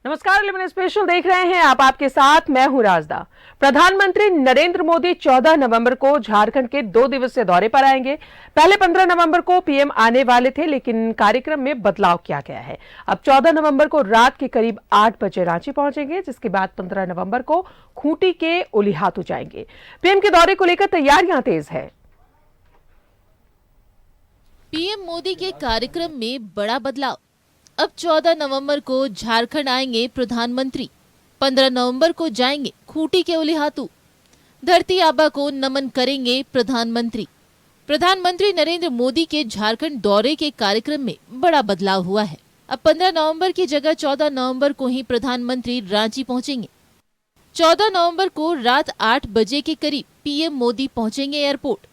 नमस्कार, 11 स्पेशल देख रहे हैं आप। आपके साथ मैं हूं राजदा। प्रधानमंत्री नरेंद्र मोदी 14 नवंबर को झारखंड के 2 दिवसीय दौरे पर आएंगे। पहले 15 नवंबर को पीएम आने वाले थे, लेकिन कार्यक्रम में बदलाव किया गया है। अब 14 नवंबर को रात के करीब 8 बजे रांची पहुंचेंगे, जिसके बाद 15 नवंबर को खूंटी के उलिहातू जाएंगे। पीएम के दौरे को लेकर तैयारियां तेज है। पीएम मोदी के कार्यक्रम में बड़ा बदलाव। अब 14 नवंबर को झारखंड आएंगे प्रधानमंत्री। 15 नवंबर को जाएंगे खूंटी के उलिहातू। धरती आबा को नमन करेंगे प्रधानमंत्री। प्रधानमंत्री नरेंद्र मोदी के झारखंड दौरे के कार्यक्रम में बड़ा बदलाव हुआ है। अब 15 नवंबर की जगह 14 नवंबर को ही प्रधानमंत्री रांची पहुंचेंगे। 14 नवंबर को रात 8 बजे के करीब पीएम मोदी पहुंचेंगे एयरपोर्ट।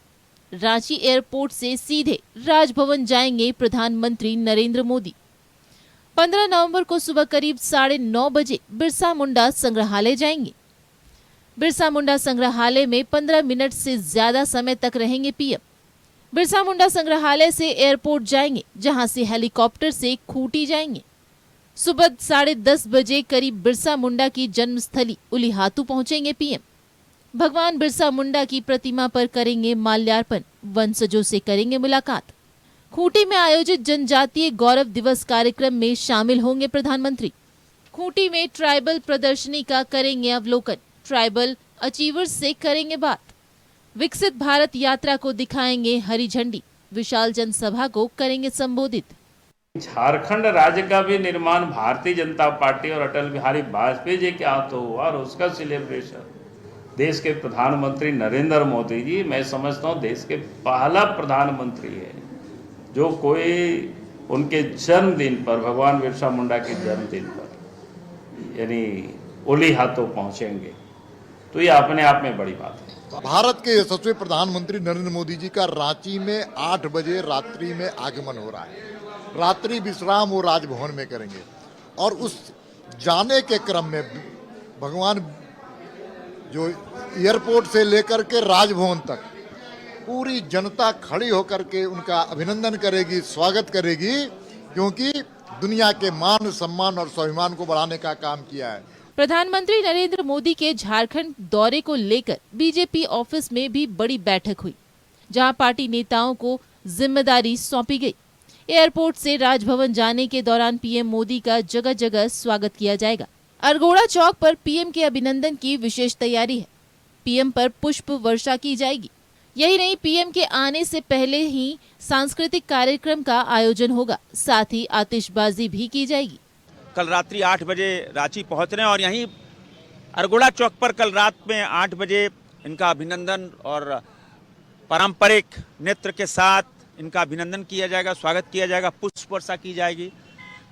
रांची एयरपोर्ट से सीधे राजभवन जाएंगे प्रधानमंत्री नरेंद्र मोदी। 15 नवंबर को सुबह करीब 9:30 बजे बिरसा मुंडा संग्रहालय जाएंगे। बिरसा मुंडा संग्रहालय में 15 मिनट से ज्यादा समय तक रहेंगे पीएम। बिरसा मुंडा संग्रहालय से एयरपोर्ट जाएंगे, जहां से हेलीकॉप्टर से खूंटी जाएंगे। सुबह 10:30 बजे करीब बिरसा मुंडा की जन्मस्थली उलिहातू पहुंचेंगे पीएम। भगवान बिरसा मुंडा की प्रतिमा पर करेंगे माल्यार्पण, वंशजों से करेंगे मुलाकात। खूंटी में आयोजित जनजातीय गौरव दिवस कार्यक्रम में शामिल होंगे प्रधानमंत्री। खूंटी में ट्राइबल प्रदर्शनी का करेंगे अवलोकन, ट्राइबल अचीवर्स से करेंगे बात। विकसित भारत यात्रा को दिखाएंगे हरी झंडी, विशाल जनसभा को करेंगे संबोधित। झारखंड राज्य का भी निर्माण भारतीय जनता पार्टी और अटल बिहारी वाजपेयी जी के हाथों हुआ और उसका सेलिब्रेशन देश के प्रधानमंत्री नरेंद्र मोदी जी, मैं समझता हूँ देश के पहला प्रधानमंत्री है जो कोई उनके जन्मदिन पर, भगवान बिरसा मुंडा के जन्मदिन पर यानी उलिहातू पहुंचेंगे। तो ये अपने आप में बड़ी बात है। भारत के यशस्वी प्रधानमंत्री नरेंद्र मोदी जी का रांची में 8 बजे रात्रि में आगमन हो रहा है। रात्रि विश्राम वो राजभवन में करेंगे और उस जाने के क्रम में भगवान जो एयरपोर्ट से लेकर के राजभवन तक पूरी जनता खड़ी होकर के उनका अभिनंदन करेगी, स्वागत करेगी, क्योंकि दुनिया के मान सम्मान और स्वाभिमान को बढ़ाने का काम किया है। प्रधानमंत्री नरेंद्र मोदी के झारखंड दौरे को लेकर बीजेपी ऑफिस में भी बड़ी बैठक हुई, जहां पार्टी नेताओं को जिम्मेदारी सौंपी गई। एयरपोर्ट से राजभवन जाने के दौरान पीएम मोदी का जगह जगह स्वागत किया जाएगा। अरगोड़ा चौक पर पीएम के अभिनंदन की विशेष तैयारी है। पीएम पर पुष्प वर्षा की जाएगी। यही नहीं, पीएम के आने से पहले ही सांस्कृतिक कार्यक्रम का आयोजन होगा, साथ ही आतिशबाजी भी की जाएगी। कल रात्रि 8 बजे रांची पहुंच रहे हैं और यहीं अरगोड़ा चौक पर कल रात में 8 बजे इनका अभिनंदन और पारंपरिक नृत्य के साथ इनका अभिनंदन किया जाएगा, स्वागत किया जाएगा, पुष्प वर्षा की जाएगी।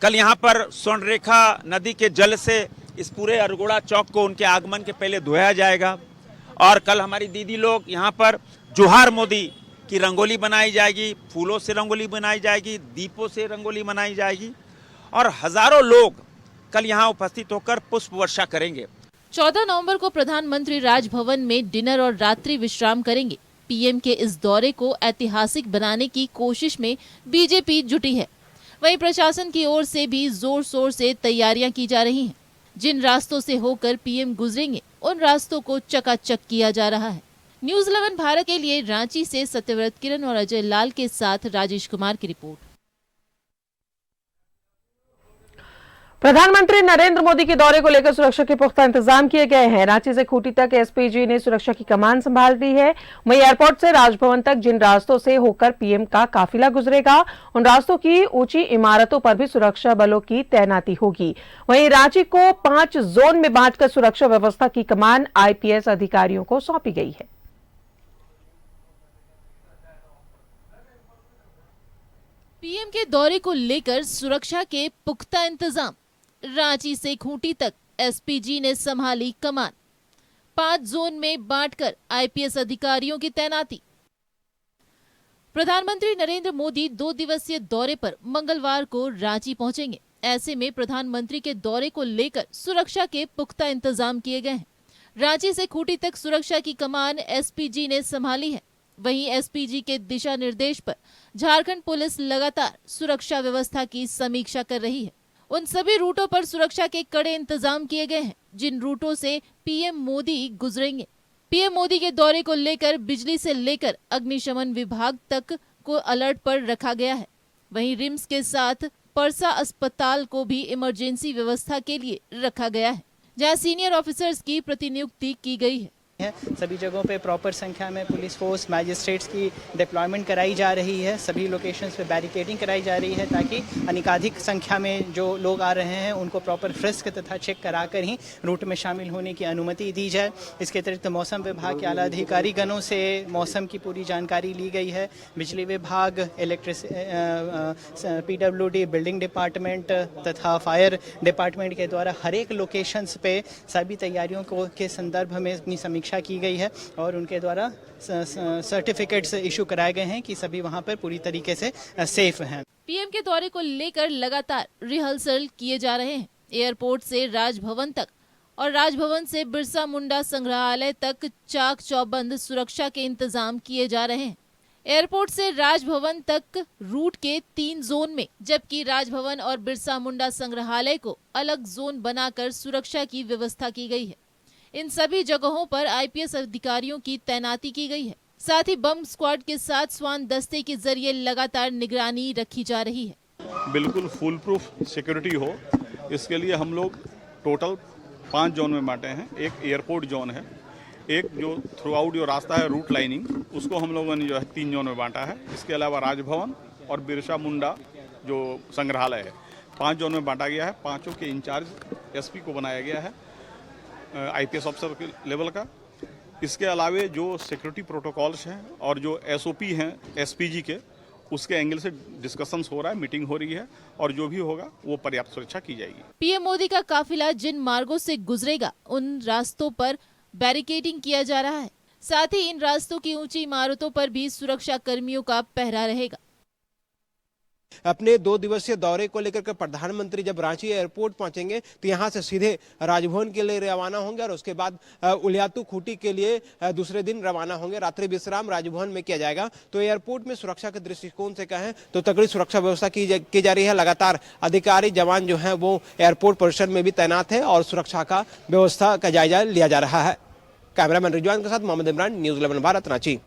कल यहाँ पर स्वर्णरेखा नदी के जल से इस पूरे अरगोड़ा चौक को उनके आगमन के पहले धोया जाएगा और कल हमारी दीदी लोग यहाँ पर जोहार मोदी की रंगोली बनाई जाएगी, फूलों से रंगोली बनाई जाएगी, दीपों से रंगोली बनाई जाएगी और हजारों लोग कल यहाँ उपस्थित होकर पुष्प वर्षा करेंगे। 14 नवंबर को प्रधानमंत्री राजभवन में डिनर और रात्रि विश्राम करेंगे। पीएम के इस दौरे को ऐतिहासिक बनाने की कोशिश में बीजेपी जुटी है। वहीं प्रशासन की ओर से भी जोर शोर से तैयारियां की जा रही हैं। जिन रास्तों से होकर पीएम गुजरेंगे, उन रास्तों को चकाचक किया जा रहा है। न्यूज़ 11 भारत के लिए रांची से सत्यव्रत किरण और अजय लाल के साथ राजेश कुमार की रिपोर्ट। प्रधानमंत्री नरेंद्र मोदी के दौरे को लेकर सुरक्षा के पुख्ता इंतजाम किए गए हैं। रांची से खूंटी तक एसपीजी ने सुरक्षा की कमान संभाल ली है। वहीं एयरपोर्ट से राजभवन तक जिन रास्तों से होकर पीएम का काफिला गुजरेगा, उन रास्तों की ऊंची इमारतों पर भी सुरक्षा बलों की तैनाती होगी। वहीं रांची को 5 जोन में बांटकर सुरक्षा व्यवस्था की कमान आईपीएस अधिकारियों को सौंपी गई है। पीएम के दौरे को लेकर सुरक्षा के पुख्ता इंतजाम। रांची से खूंटी तक एसपीजी ने संभाली कमान। 5 जोन में बांटकर आईपीएस अधिकारियों की तैनाती। प्रधानमंत्री नरेंद्र मोदी 2 दिवसीय दौरे पर मंगलवार को रांची पहुंचेंगे। ऐसे में प्रधानमंत्री के दौरे को लेकर सुरक्षा के पुख्ता इंतजाम किए गए हैं। रांची से खूंटी तक सुरक्षा की कमान एसपीजी ने संभाली है। वहीं एसपीजी के दिशा निर्देश पर झारखंड पुलिस लगातार सुरक्षा व्यवस्था की समीक्षा कर रही है। उन सभी रूटों पर सुरक्षा के कड़े इंतजाम किए गए हैं जिन रूटों से पीएम मोदी गुजरेंगे। पीएम मोदी के दौरे को लेकर बिजली से लेकर अग्निशमन विभाग तक को अलर्ट पर रखा गया है। वहीं रिम्स के साथ परसा अस्पताल को भी इमरजेंसी व्यवस्था के लिए रखा गया है, जहां सीनियर ऑफिसर्स की प्रतिनियुक्ति की गई है। सभी जगहों पे प्रॉपर संख्या में पुलिस फोर्स मैजिस्ट्रेट्स की डिप्लॉयमेंट कराई जा रही है। सभी लोकेशंस पे बैरिकेडिंग कराई जा रही है ताकि अनिकाधिक संख्या में जो लोग आ रहे हैं उनको प्रॉपर फ्रिस्क तथा चेक कराकर ही रूट में शामिल होने की अनुमति दी जाए। इसके अतिरिक्त मौसम विभाग के आला अधिकारी गणों से मौसम की पूरी जानकारी ली गई है। बिजली विभाग, PWD, बिल्डिंग डिपार्टमेंट तथा फायर डिपार्टमेंट के द्वारा हर एक लोकेशंस पे सभी तैयारियों के संदर्भ में अपनी समीक्षा की गई है और उनके द्वारा सर्टिफिकेट्स इशू कराए गए हैं कि सभी वहां पर पूरी तरीके से सेफ हैं। पीएम के दौरे को लेकर लगातार रिहर्सल किए जा रहे हैं। एयरपोर्ट से राजभवन तक और राजभवन से बिरसा मुंडा संग्रहालय तक चाक चौबंद सुरक्षा के इंतजाम किए जा रहे हैं। एयरपोर्ट से राजभवन तक रूट के 3 जोन में, जबकि राजभवन और बिरसा मुंडा संग्रहालय को अलग जोन बनाकर सुरक्षा की व्यवस्था की गई है। इन सभी जगहों पर आईपीएस अधिकारियों की तैनाती की गई है। साथ ही बम स्क्वाड के साथ स्वान दस्ते के जरिए लगातार निगरानी रखी जा रही है। बिल्कुल फुल प्रूफ सिक्योरिटी हो, इसके लिए हम लोग टोटल 5 जोन में बांटे हैं। एक एयरपोर्ट जोन है, एक जो थ्रू आउट जो रास्ता है रूट लाइनिंग, उसको हम लोगों ने जो है 3 जोन में बांटा है। इसके अलावा राजभवन और बिरसा मुंडा जो संग्रहालय है 5 जोन में बांटा गया है। 5 के इंचार्ज एसपी को बनाया गया है, आईपीएस ऑफिसर के लेवल का। इसके अलावे जो सिक्योरिटी प्रोटोकॉल्स हैं और जो एसओपी हैं एसपीजी के, उसके एंगल से डिस्कशंस हो रहा है, मीटिंग हो रही है और जो भी होगा वो पर्याप्त सुरक्षा की जाएगी। पीएम मोदी का काफिला जिन मार्गों से गुजरेगा उन रास्तों पर बैरिकेडिंग किया जा रहा है। साथ ही इन रास्तों की ऊंची इमारतों पर भी सुरक्षा कर्मियों का पहरा रहेगा। अपने 2 दिवसीय दौरे को लेकर के प्रधानमंत्री जब रांची एयरपोर्ट पहुंचेंगे तो यहां से सीधे राजभवन के लिए रवाना होंगे और उसके बाद उलियातू खूंटी के लिए दूसरे दिन रवाना होंगे। रात्रि विश्राम राजभवन में किया जाएगा। तो एयरपोर्ट में सुरक्षा के दृष्टिकोण से कहें तो तगड़ी सुरक्षा व्यवस्था की जा रही है। लगातार अधिकारी जवान जो है वो एयरपोर्ट परिसर में भी तैनात है और सुरक्षा का व्यवस्था का जायजा लिया जा रहा है। कैमरामैन रिजवान के साथ मोहम्मद इमरान, न्यूज़ 11 भारत, रांची।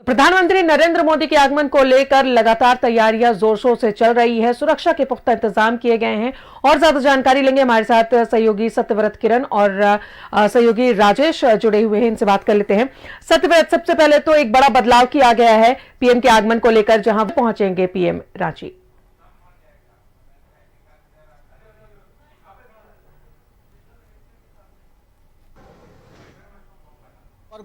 प्रधानमंत्री नरेंद्र मोदी के आगमन को लेकर लगातार तैयारियां जोर शोर से चल रही है। सुरक्षा के पुख्ता इंतजाम किए गए हैं और ज्यादा जानकारी लेंगे। हमारे साथ सहयोगी सत्यव्रत किरण और सहयोगी राजेश जुड़े हुए हैं, इनसे बात कर लेते हैं। सत्यव्रत, सबसे पहले तो एक बड़ा बदलाव किया गया है पीएम के आगमन को लेकर, जहां पहुंचेंगे पीएम रांची।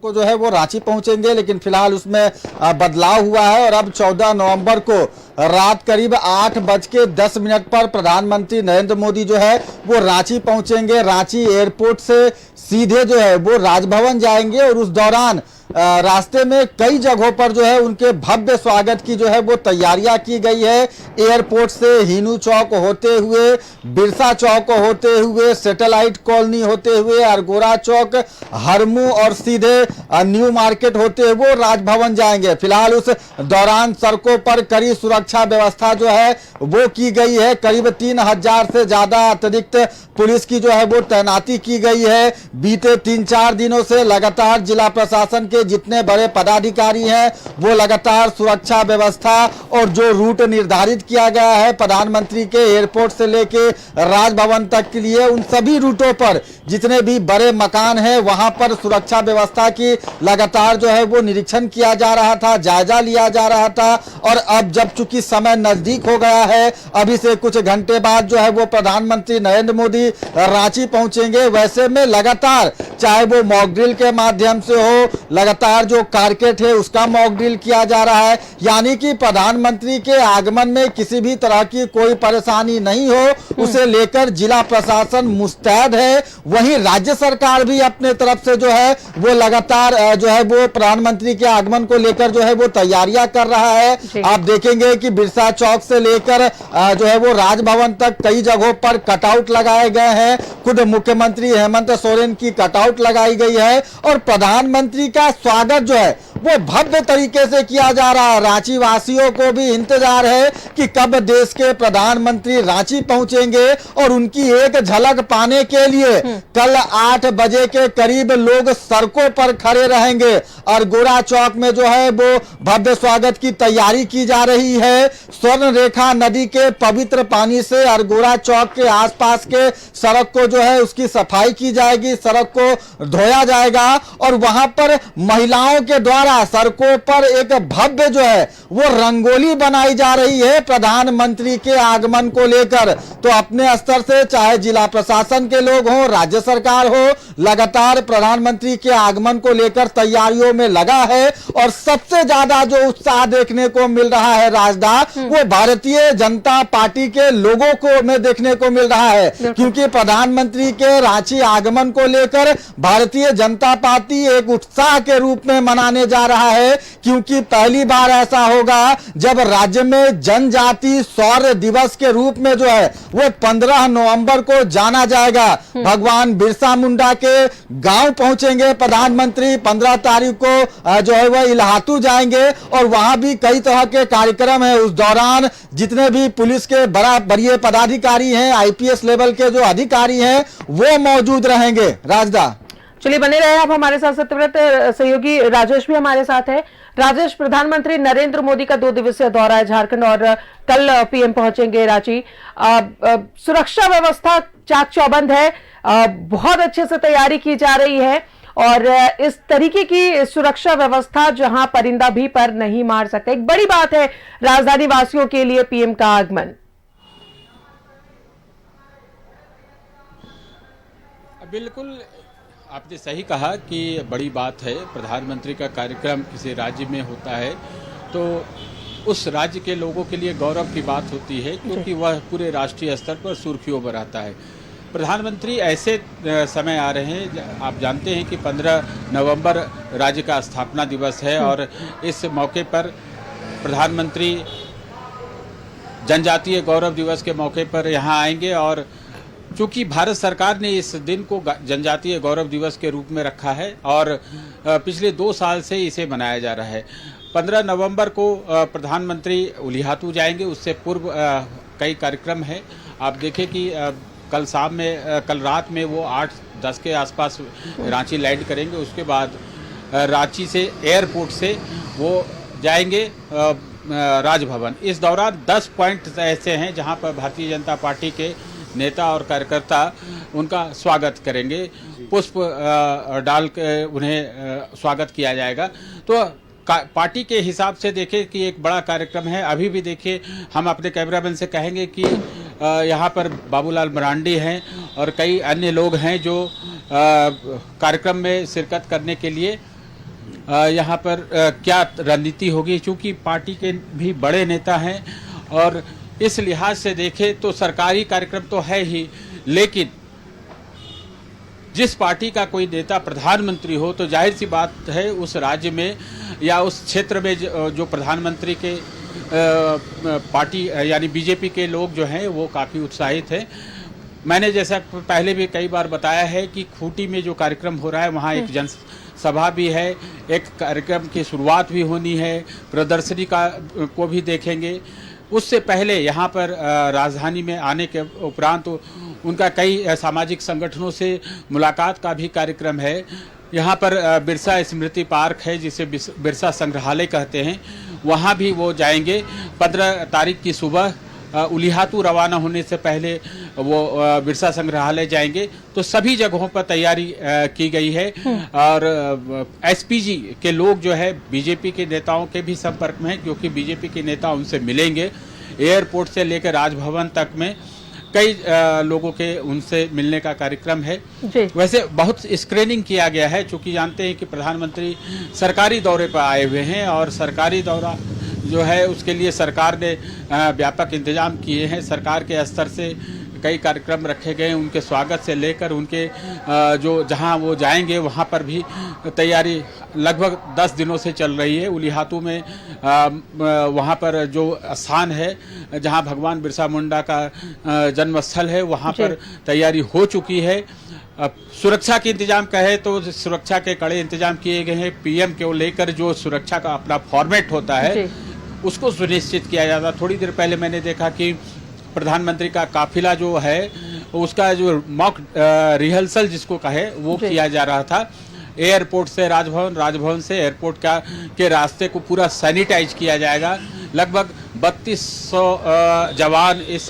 को जो है वो रांची पहुंचेंगे, लेकिन फिलहाल उसमें बदलाव हुआ है और अब 14 नवंबर को रात करीब 8:10 पर प्रधानमंत्री नरेंद्र मोदी जो है वो रांची पहुंचेंगे। रांची एयरपोर्ट से सीधे जो है वो राजभवन जाएंगे और उस दौरान रास्ते में कई जगहों पर जो है उनके भव्य स्वागत की जो है वो तैयारियां की गई है। एयरपोर्ट से हिनू चौक होते हुए, बिरसा चौक होते हुए, सैटेलाइट कॉलोनी होते हुए, अरगोड़ा चौक, हरमू और सीधे न्यू मार्केट होते हुए वो राजभवन जाएंगे। फिलहाल उस दौरान सड़कों पर कड़ी सुरक्षा व्यवस्था जो है वो की गई है। करीब 3000 से ज्यादा अतिरिक्त पुलिस की जो है वो तैनाती की गई है। बीते 3-4 दिनों से लगातार जिला प्रशासन के जितने बड़े पदाधिकारी हैं वो लगातार सुरक्षा व्यवस्था और जो रूट निर्धारित किया गया है प्रधानमंत्री के एयरपोर्ट से लेके राजभवन तक के लिए, उन सभी रूटों पर जितने भी बड़े मकान हैं वहां पर सुरक्षा व्यवस्था की लगातार जो है वो निरीक्षण किया जा रहा था, जायजा लिया जा रहा था। और अब जब चूंकि समय नजदीक हो गया है, अभी से कुछ घंटे बाद जो है वो प्रधानमंत्री नरेंद्र मोदी रांची पहुंचेंगे। वैसे में लगातार चाहे वो मॉक ड्रिल के माध्यम से हो, लगातार जो कारकेट है उसका मॉक ड्रिल किया जा रहा है, यानी कि प्रधानमंत्री के आगमन में किसी भी तरह की कोई परेशानी नहीं हो उसे लेकर जिला प्रशासन मुस्तैद है। वहीं राज्य सरकार भी अपने तरफ से जो है वो लगातार जो है वो प्रधानमंत्री के आगमन को लेकर जो है वो तैयारियां कर रहा है। आप देखेंगे कि बिरसा चौक से लेकर जो है वो राजभवन तक कई जगहों पर कटआउट लगाए गए हैं। खुद मुख्यमंत्री हेमंत सोरेन की कटआउट लगाई गई है और प्रधानमंत्री का स्वागत जो है वो भव्य तरीके से किया जा रहा है। रांची वासियों को भी इंतजार है कि कब देश के प्रधानमंत्री रांची पहुंचेंगे और उनकी एक झलक पाने के लिए कल 8 बजे के करीब लोग सड़कों पर खड़े रहेंगे। अरगोड़ा चौक में जो है वो भव्य स्वागत की तैयारी की जा रही है। स्वर्ण रेखा नदी के पवित्र पानी से अरगोड़ा चौक के आसपास के सड़क को जो है उसकी सफाई की जाएगी, सड़क को धोया जाएगा और वहां पर महिलाओं के द्वारा सड़कों पर एक भव्य जो है वो रंगोली बनाई जा रही है प्रधानमंत्री के आगमन को लेकर। तो अपने स्तर से चाहे जिला प्रशासन के लोग हो, राज्य सरकार हो, लगातार प्रधानमंत्री के आगमन को लेकर तैयारियों में लगा है। और सबसे ज्यादा जो उत्साह देखने को मिल रहा है राजदा, वो भारतीय जनता पार्टी के लोगों को में देखने को मिल रहा है, क्योंकि प्रधानमंत्री के रांची आगमन को लेकर भारतीय जनता पार्टी एक उत्साह के रूप में मनाने जा रहा है। क्योंकि पहली बार ऐसा होगा जब राज्य में जनजाति शौर्य दिवस के रूप में जो है वो 15 नवंबर को जाना जाएगा। भगवान बिरसा मुंडा के गांव पहुंचेंगे प्रधानमंत्री। 15 तारीख को जो है वह इलाहातू जाएंगे और वहां भी कई तरह के कार्यक्रम है। उस दौरान जितने भी पुलिस के बड़े पदाधिकारी हैं, आईपीएस लेवल के जो अधिकारी हैं, वो मौजूद रहेंगे। राजदा, चलिए बने रहे आप हमारे साथ। सत्यव्रत सहयोगी राजेश भी हमारे साथ है। राजेश, प्रधानमंत्री नरेंद्र मोदी का 2 दिवसीय दौरा है झारखंड और कल पीएम पहुंचेंगे रांची। सुरक्षा व्यवस्था चाक चौबंद है, बहुत अच्छे से तैयारी की जा रही है और इस तरीके की सुरक्षा व्यवस्था जहां परिंदा भी पर नहीं मार सकते। एक बड़ी बात है राजधानी वासियों के लिए पीएम का आगमन। बिल्कुल, आपने सही कहा कि बड़ी बात है। प्रधानमंत्री का कार्यक्रम किसी राज्य में होता है तो उस राज्य के लोगों के लिए गौरव की बात होती है, क्योंकि वह पूरे राष्ट्रीय स्तर पर सुर्खियों में रहता है। प्रधानमंत्री ऐसे समय आ रहे हैं, आप जानते हैं कि 15 नवंबर राज्य का स्थापना दिवस है और इस मौके पर प्रधानमंत्री जनजातीय गौरव दिवस के मौके पर यहाँ आएंगे। और चूंकि भारत सरकार ने इस दिन को जनजातीय गौरव दिवस के रूप में रखा है और पिछले 2 साल से इसे मनाया जा रहा है। 15 नवंबर को प्रधानमंत्री उलिहातू जाएंगे, उससे पूर्व कई कार्यक्रम है। आप देखें कि कल रात में वो 8-10 के आसपास रांची लैंड करेंगे। उसके बाद रांची से एयरपोर्ट से वो जाएंगे राजभवन। इस दौरान 10 पॉइंट ऐसे हैं जहां पर भारतीय जनता पार्टी के नेता और कार्यकर्ता उनका स्वागत करेंगे, पुष्प डाल के उन्हें स्वागत किया जाएगा। तो पार्टी के हिसाब से देखें कि एक बड़ा कार्यक्रम है। अभी भी देखिए, हम अपने कैमरामैन से कहेंगे कि यहाँ पर बाबूलाल मरांडी हैं और कई अन्य लोग हैं जो कार्यक्रम में शिरकत करने के लिए यहाँ पर क्या रणनीति होगी। चूँकि पार्टी के भी बड़े नेता हैं और इस लिहाज से देखें तो सरकारी कार्यक्रम तो है ही, लेकिन जिस पार्टी का कोई नेता प्रधानमंत्री हो तो जाहिर सी बात है उस राज्य में या उस क्षेत्र में जो प्रधानमंत्री के पार्टी यानी बीजेपी के लोग जो हैं वो काफ़ी उत्साहित हैं। मैंने जैसा पहले भी कई बार बताया है कि खूंटी में जो कार्यक्रम हो रहा है वहाँ एक जनसभा भी है, एक कार्यक्रम की शुरुआत भी होनी है, प्रदर्शनी को भी देखेंगे। उससे पहले यहाँ पर राजधानी में आने के उपरांत उनका कई सामाजिक संगठनों से मुलाकात का भी कार्यक्रम है। यहाँ पर बिरसा स्मृति पार्क है जिसे बिरसा संग्रहालय कहते हैं, वहाँ भी वो जाएंगे। 15 तारीख की सुबह उलिहातू रवाना होने से पहले वो बिरसा संग्रहालय जाएंगे। तो सभी जगहों पर तैयारी की गई है और एसपीजी के लोग जो है बीजेपी के नेताओं के भी संपर्क में हैं, क्योंकि बीजेपी के नेता उनसे मिलेंगे। एयरपोर्ट से लेकर राजभवन तक में कई लोगों के उनसे मिलने का कार्यक्रम है। वैसे बहुत स्क्रीनिंग किया गया है, चूँकि जानते हैं कि प्रधानमंत्री सरकारी दौरे पर आए हुए हैं और सरकारी दौरा जो है उसके लिए सरकार ने व्यापक इंतजाम किए हैं। सरकार के स्तर से कई कार्यक्रम रखे गए हैं। उनके स्वागत से लेकर उनके जो जहां वो जाएंगे वहां पर भी तैयारी लगभग 10 दिनों से चल रही है। उलिहातू में वहां पर जो स्थान है जहां भगवान बिरसा मुंडा का जन्मस्थल है, वहां पर तैयारी हो चुकी है। सुरक्षा के इंतजाम कहे तो सुरक्षा के कड़े इंतजाम किए गए हैं। पीएम को लेकर जो सुरक्षा का अपना फॉर्मेट होता है उसको सुनिश्चित किया जाता। थोड़ी देर पहले मैंने देखा कि प्रधानमंत्री का काफिला जो है उसका जो मॉक रिहर्सल जिसको कहे वो किया जा रहा था। एयरपोर्ट से राजभवन, राजभवन से एयरपोर्ट के रास्ते को पूरा सैनिटाइज किया जाएगा। लगभग 3200 जवान इस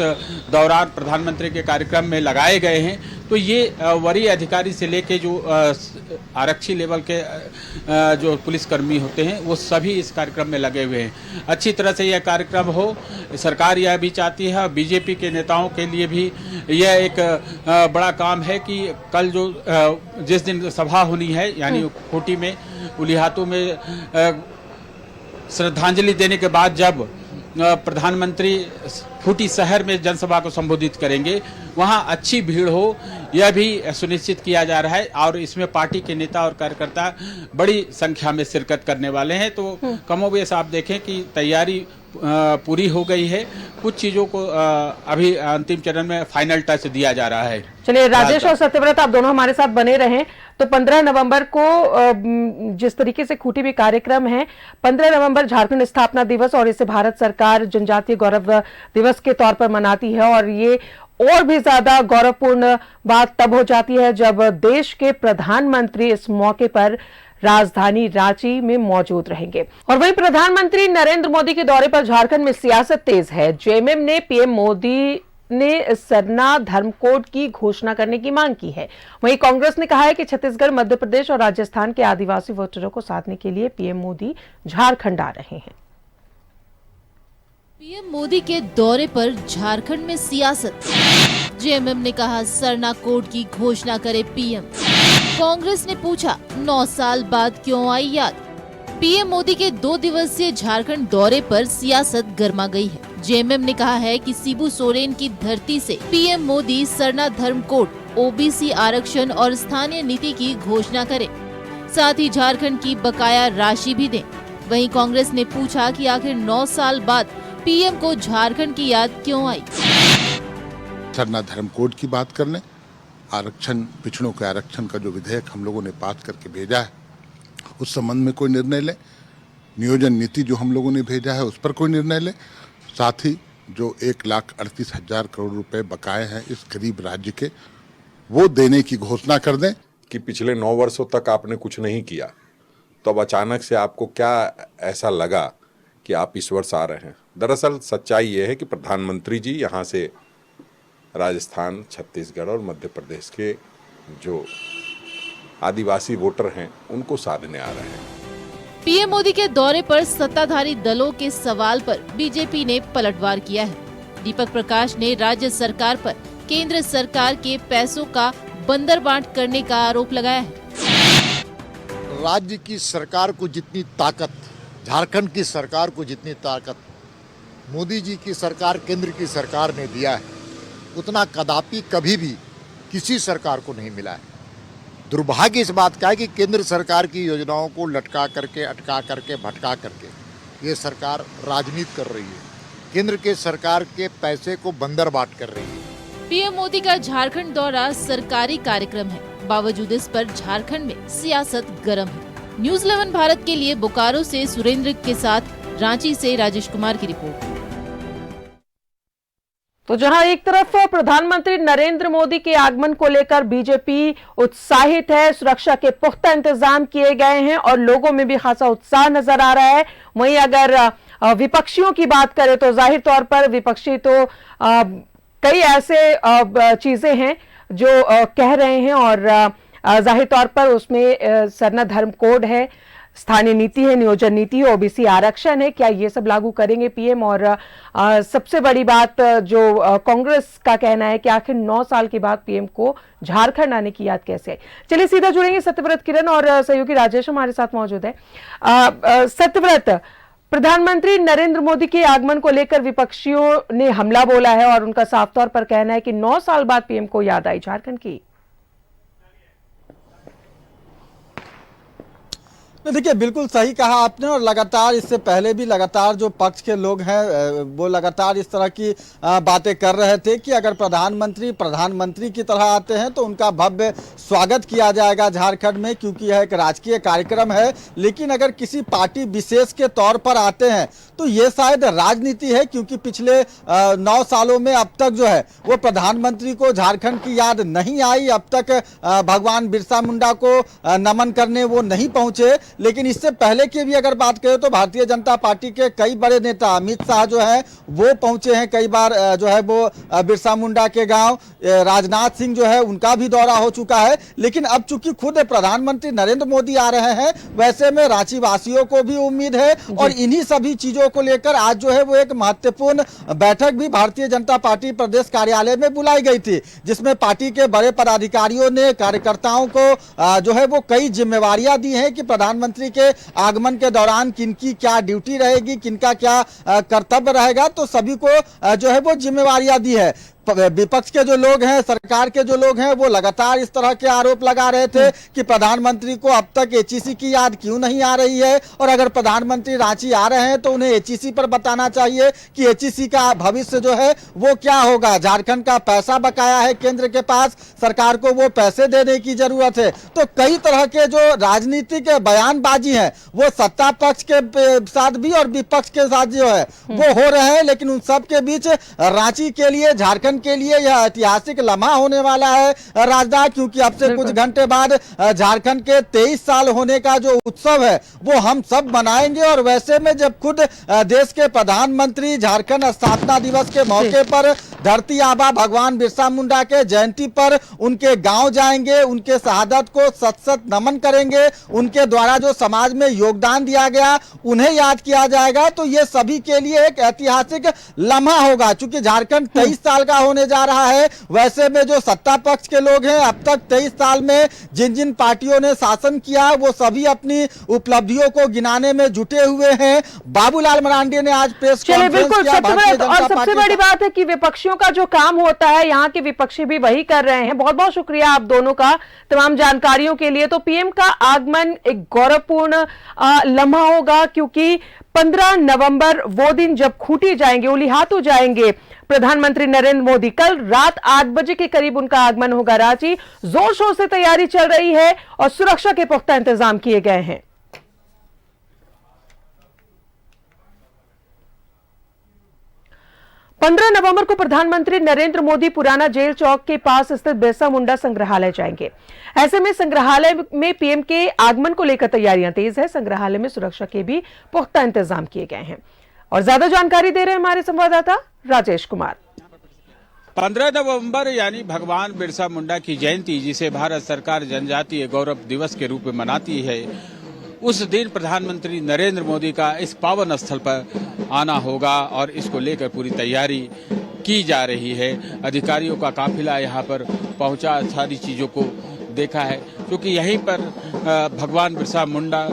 दौरान प्रधानमंत्री के कार्यक्रम में लगाए गए हैं। तो ये वरीय अधिकारी से लेके जो आरक्षी लेवल के जो पुलिसकर्मी होते हैं वो सभी इस कार्यक्रम में लगे हुए हैं। अच्छी तरह से यह कार्यक्रम हो, सरकार यह भी चाहती है। बीजेपी के नेताओं के लिए भी यह एक बड़ा काम है कि कल जो जिस दिन सभा होनी है यानी खूंटी में, उलिहातू में श्रद्धांजलि देने के बाद जब प्रधानमंत्री खूंटी शहर में जनसभा को संबोधित करेंगे वहां अच्छी भीड़ हो, यह भी सुनिश्चित किया जा रहा है। और इसमें पार्टी के नेता और कार्यकर्ता बड़ी संख्या में शिरकत करने वाले हैं। तो कमोबेश आप देखें कि तैयारी पूरी हो गई है। कुछ चीजों को अभी अंतिम चरण में फाइनल टच दिया जा रहा है। चलिए राजेश और सत्यव्रत, आप दोनों हमारे साथ बने रहें। तो 15 नवंबर को जिस तरीके से खूंटी में कार्यक्रम है, 15 नवंबर झारखंड स्थापना दिवस और इसे भारत सरकार जनजातीय गौरव दिवस के तौर पर मनाती है। और ये और भी ज्यादा गौरवपूर्ण बात तब हो जाती है जब देश के प्रधानमंत्री इस मौके पर राजधानी रांची में मौजूद रहेंगे। और वहीं प्रधानमंत्री नरेंद्र मोदी के दौरे पर झारखंड में सियासत तेज है। जेएमएम ने पीएम मोदी ने सरना धर्म कोड की घोषणा करने की मांग की है। वहीं कांग्रेस ने कहा है कि छत्तीसगढ़, मध्य प्रदेश और राजस्थान के आदिवासी वोटरों को साधने के लिए पीएम मोदी झारखंड आ रहे हैं। पीएम मोदी के दौरे पर झारखंड में सियासत। जेएमएम ने कहा सरना कोड की घोषणा करे पीएम। कांग्रेस ने पूछा 9 साल बाद क्यों आई याद। पीएम मोदी के 2 दिवसीय झारखंड दौरे पर सियासत गर्मा गई है। जेएमएम ने कहा है कि शिबू सोरेन की धरती से पीएम मोदी सरना धर्म कोड, ओबीसी आरक्षण और स्थानीय नीति की घोषणा करें, साथ ही झारखंड की बकाया राशि भी दें। वहीं कांग्रेस ने पूछा कि आखिर 9 साल बाद पीएम को झारखंड की याद क्यों आई। सरना धर्म कोड की बात कर लें, आरक्षण, पिछड़ों के आरक्षण का जो विधेयक हम लोगों ने पास करके भेजा है उस संबंध में कोई निर्णय ले। नियोजन नीति जो हम लोगों ने भेजा है उस पर कोई निर्णय ले। साथ ही जो 1,38,000 करोड़ रुपए बकाए हैं इस गरीब राज्य के, वो देने की घोषणा कर दें। कि पिछले 9 वर्षों तक आपने कुछ नहीं किया, तो अब अचानक से आपको क्या ऐसा लगा कि आप इस वर्ष आ रहे हैं। दरअसल सच्चाई ये है कि प्रधानमंत्री जी यहाँ से राजस्थान, छत्तीसगढ़ और मध्य प्रदेश के जो आदिवासी वोटर हैं उनको साधने आ रहे हैं। पीएम मोदी के दौरे पर सत्ताधारी दलों के सवाल पर बीजेपी ने पलटवार किया है। दीपक प्रकाश ने राज्य सरकार पर केंद्र सरकार के पैसों का बंदरबांट करने का आरोप लगाया है। राज्य की सरकार को जितनी ताकत, झारखंड की सरकार को जितनी ताकत मोदी जी की सरकार, केंद्र की सरकार ने दिया है, उतना कदापि कभी भी किसी सरकार को नहीं मिला है। दुर्भाग्य इस बात का है कि केंद्र सरकार की योजनाओं को लटका करके, अटका करके, भटका करके ये सरकार राजनीति कर रही है। केंद्र के सरकार के पैसे को बंदर बाट कर रही है। पीएम मोदी का झारखंड दौरा सरकारी कार्यक्रम है, बावजूद इस पर झारखंड में सियासत गर्म है। न्यूज़ 11 भारत के लिए बोकारो से सुरेंद्र के साथ रांची से राजेश कुमार की रिपोर्ट। तो जहां एक तरफ प्रधानमंत्री नरेंद्र मोदी के आगमन को लेकर बीजेपी उत्साहित है, सुरक्षा के पुख्ता इंतजाम किए गए हैं और लोगों में भी खासा उत्साह नजर आ रहा है। वहीं अगर विपक्षियों की बात करें तो जाहिर तौर पर विपक्षी तो कई ऐसे चीजें हैं जो कह रहे हैं और जाहिर तौर पर उसमें सरना धर्म कोड है, स्थानीय नीति है, नियोजन नीति है, ओबीसी आरक्षण है। क्या ये सब लागू करेंगे पीएम? और सबसे बड़ी बात जो कांग्रेस का कहना है कि आखिर 9 साल के बाद पीएम को झारखंड आने की याद कैसे आई। चलिए सीधा जुड़ेंगे, सत्यव्रत किरण और सहयोगी राजेश हमारे साथ मौजूद है। सत्यव्रत, प्रधानमंत्री नरेंद्र मोदी के आगमन को लेकर विपक्षियों ने हमला बोला है और उनका साफ तौर पर कहना है कि 9 साल बाद पीएम को याद आई झारखंड की। देखिए, बिल्कुल सही कहा आपने। और लगातार इससे पहले भी लगातार जो पक्ष के लोग हैं वो लगातार इस तरह की बातें कर रहे थे कि अगर प्रधानमंत्री की तरह आते हैं तो उनका भव्य स्वागत किया जाएगा झारखंड में, क्योंकि यह एक राजकीय कार्यक्रम है। लेकिन अगर किसी पार्टी विशेष के तौर पर आते हैं तो ये शायद राजनीति है, क्योंकि पिछले 9 सालों में अब तक जो है वो प्रधानमंत्री को झारखंड की याद नहीं आई। अब तक भगवान बिरसा मुंडा को नमन करने वो नहीं पहुंचे। लेकिन इससे पहले की भी अगर बात करें तो भारतीय जनता पार्टी के कई बड़े नेता, अमित शाह जो है वो पहुंचे हैं कई बार, जो है वो बिरसा मुंडा के गांव। राजनाथ सिंह जो है उनका भी दौरा हो चुका है। लेकिन अब चूंकि खुद प्रधानमंत्री नरेंद्र मोदी आ रहे हैं, वैसे में रांची वासियों को भी उम्मीद है। और इन्हीं सभी चीजों को लेकर आज जो है वो एक महत्वपूर्ण बैठक भी भारतीय जनता पार्टी प्रदेश कार्यालय में बुलाई गई थी, जिसमें पार्टी के बड़े पदाधिकारियों ने कार्यकर्ताओं को जो है वो कई जिम्मेवारियां दी हैं कि प्रधानमंत्री के आगमन के दौरान किनकी क्या ड्यूटी रहेगी, किनका क्या कर्तव्य रहेगा। तो सभी को जो है वो जिम्मेवारियां दी है। विपक्ष के जो लोग हैं, सरकार के जो लोग हैं, वो लगातार इस तरह के आरोप लगा रहे थे कि प्रधानमंत्री को अब तक एचईसी की याद क्यों नहीं आ रही है। और अगर प्रधानमंत्री रांची आ रहे हैं तो उन्हें एचईसी पर बताना चाहिए कि एचईसी का भविष्य जो है वो क्या होगा। झारखंड का पैसा बकाया है केंद्र के पास, सरकार को वो पैसे देने की जरूरत है। तो कई तरह के जो राजनीतिक बयानबाजी है वो सत्ता पक्ष के साथ भी और विपक्ष के साथ जो है वो हो रहे हैं। लेकिन उन सब के बीच रांची के लिए, झारखंड के लिए यह ऐतिहासिक लम्हा होने वाला है राजदा, क्योंकि अब से कुछ घंटे बाद झारखंड के 23 साल होने का जो उत्सव है वो हम सब मनाएंगे। और वैसे में जब खुद देश के प्रधानमंत्री झारखंड स्थापना दिवस के मौके पर धरती आबा भगवान बिरसा मुंडा के जयंती पर उनके गांव जाएंगे, उनके शहादत को सत सत नमन करेंगे, उनके द्वारा जो समाज में योगदान दिया गया उन्हें याद किया जाएगा। तो ये सभी के लिए एक ऐतिहासिक लम्हा होगा। चूंकि झारखंड 23 साल का होने जा रहा है, वैसे में जो सत्ता पक्ष के लोग हैं अब तक 23 साल में जिन जिन पार्टियों ने शासन किया वो सभी अपनी उपलब्धियों को गिनाने में जुटे हुए हैं। बाबूलाल मरांडी ने आज प्रेस कॉन्फ्रेंस किया। और सबसे बड़ी बात है कि विपक्षियों का जो काम होता है यहाँ के विपक्षी भी वही कर रहे हैं। बहुत बहुत शुक्रिया आप दोनों का तमाम जानकारियों के लिए। तो पीएम का आगमन एक गौरवपूर्ण लम्हा होगा, क्योंकि 15 नवंबर वो दिन जब खूंटी जाएंगे, उलिहातू जाएंगे प्रधानमंत्री नरेंद्र मोदी। कल रात 8 बजे के करीब उनका आगमन होगा रांची। जोर शोर से तैयारी चल रही है और सुरक्षा के पुख्ता इंतजाम किए गए हैं। पंद्रह नवंबर को प्रधानमंत्री नरेंद्र मोदी पुराना जेल चौक के पास स्थित बिरसा मुंडा संग्रहालय जाएंगे। ऐसे में संग्रहालय में पीएम के आगमन को लेकर तैयारियां तेज है। संग्रहालय में सुरक्षा के भी पुख्ता इंतजाम किए गए हैं। और ज्यादा जानकारी दे रहे हैं हमारे संवाददाता राजेश कुमार। 15 नवंबर यानी भगवान बिरसा मुंडा की जयंती, जिसे भारत सरकार जनजातीय गौरव दिवस के रूप में मनाती है, उस दिन प्रधानमंत्री नरेंद्र मोदी का इस पावन स्थल पर आना होगा और इसको लेकर पूरी तैयारी की जा रही है। अधिकारियों का काफिला यहाँ पर पहुंचा, सारी चीजों को देखा है, क्योंकि यहीं पर भगवान बिरसा मुंडा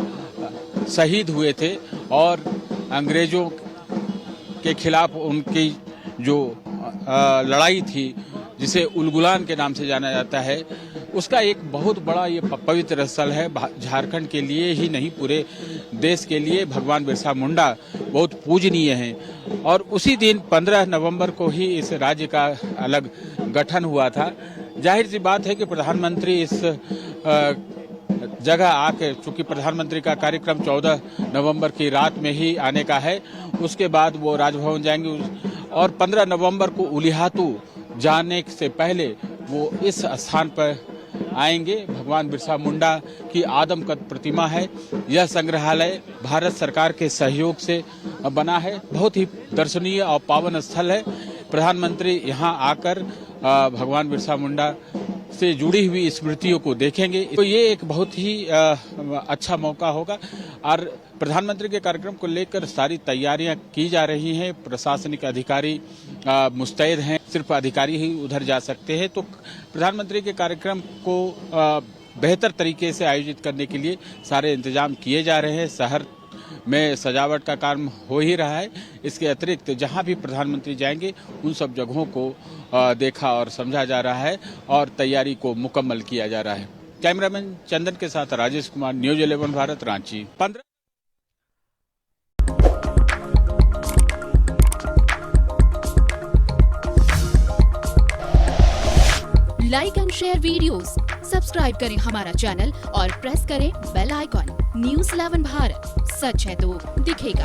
शहीद हुए थे और अंग्रेजों के खिलाफ उनकी जो लड़ाई थी, जिसे उलगुलान के नाम से जाना जाता है, उसका एक बहुत बड़ा ये पवित्र स्थल है। झारखंड के लिए ही नहीं, पूरे देश के लिए भगवान बिरसा मुंडा बहुत पूजनीय हैं। और उसी दिन 15 नवंबर को ही इस राज्य का अलग गठन हुआ था। जाहिर सी बात है कि प्रधानमंत्री इस जगह आकर, चूंकि प्रधानमंत्री का कार्यक्रम 14 नवंबर की रात में ही आने का है, उसके बाद वो राजभवन जाएंगे और 15 नवंबर को उलिहातू जाने से पहले वो इस स्थान पर आएंगे। भगवान बिरसा मुंडा की आदमकद प्रतिमा है। यह संग्रहालय भारत सरकार के सहयोग से बना है। बहुत ही दर्शनीय और पावन स्थल है। प्रधानमंत्री यहाँ आकर भगवान बिरसा मुंडा से जुड़ी हुई स्मृतियों को देखेंगे। तो ये एक बहुत ही अच्छा मौका होगा और प्रधानमंत्री के कार्यक्रम को लेकर सारी तैयारियां की जा रही हैं। प्रशासनिक अधिकारी मुस्तैद हैं, सिर्फ अधिकारी ही उधर जा सकते हैं। तो प्रधानमंत्री के कार्यक्रम को बेहतर तरीके से आयोजित करने के लिए सारे इंतजाम किए जा रहे हैं। शहर में सजावट का काम हो ही रहा है। इसके अतिरिक्त जहां भी प्रधानमंत्री जाएंगे उन सब जगहों को देखा और समझा जा रहा है और तैयारी को मुकम्मल किया जा रहा है। कैमरामैन चंदन के साथ Rajesh Kumar, news 11 Bharat, Ranchi. 15 like and share videos, subscribe करें हमारा चैनल और प्रेस करें बेल आइकॉन। न्यूज़ 11 भारत, सच है तो दिखेगा।